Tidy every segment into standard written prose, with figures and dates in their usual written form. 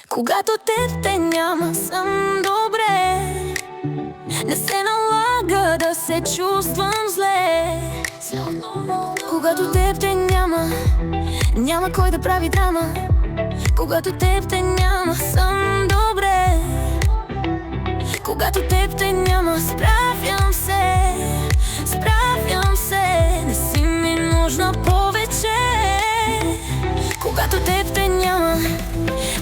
Когато теб те няма, съм добре. Не се налага да се чувствам зле. Когато теб те няма, няма кой да прави драма. Когато теб те няма, съм добре. Когато теб те няма, справям се. Не си ми нужна повече. Когато теб те няма,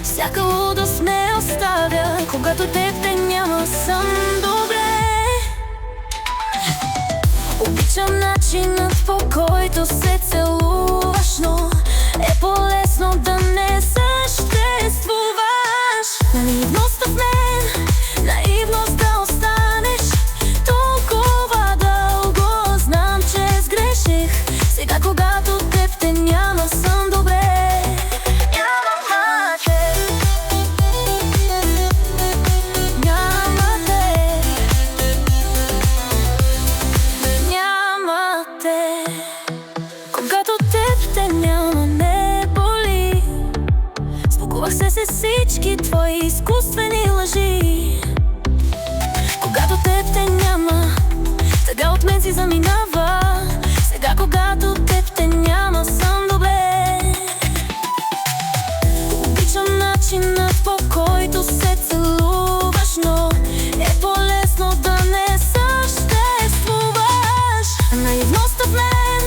всяка лудост ме оставя. Когато теб те няма, съм добре. Обичам начинът, по който се целуваш, но е по-лесно да не съществуваш. Наивност в мен, наивност да останеш. Толкова дълго знам, че сгреших. Сега когато теб те няма, съм добре. Когато теб те няма, ме боли. Сбогувах се с всички твои изкуствени лъжи. Когато теб те няма, тъга от мен си заминава. Сега когато теб те няма, съм добре. Обичам начинът, по който се целуваш, но е по-лесно да не съществуваш. Наивността в мен,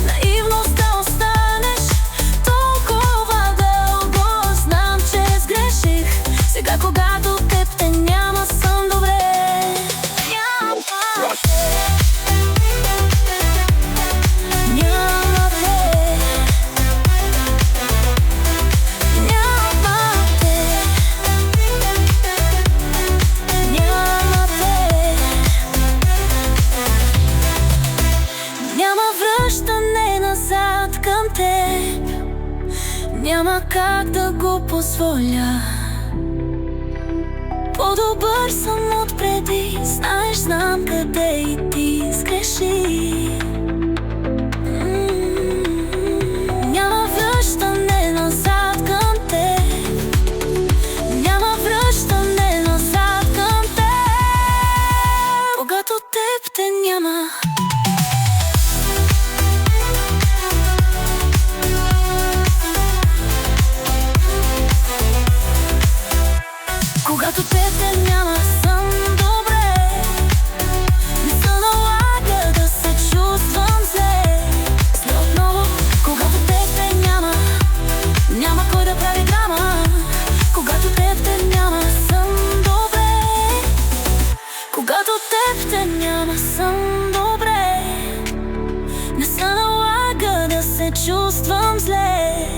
наивност да останеш. Толкова дълго знам, че сгреших. Сега когато теб те няма, съм добре. Връщане назад към теб, няма как да го позволя. По-добър съм отпреди, знаеш, знам къде и ти сгреши. Няма връщане назад към теб, няма връщане назад към теб. Когато теб те няма, когато теб те няма, съм добре. Не се налага да се чувствам зле. Отново, когато теб те няма, няма кой да прави драма. Когато теб те няма, съм добре. Когато теб те няма, съм добре. Не се налага да се чувствам зле.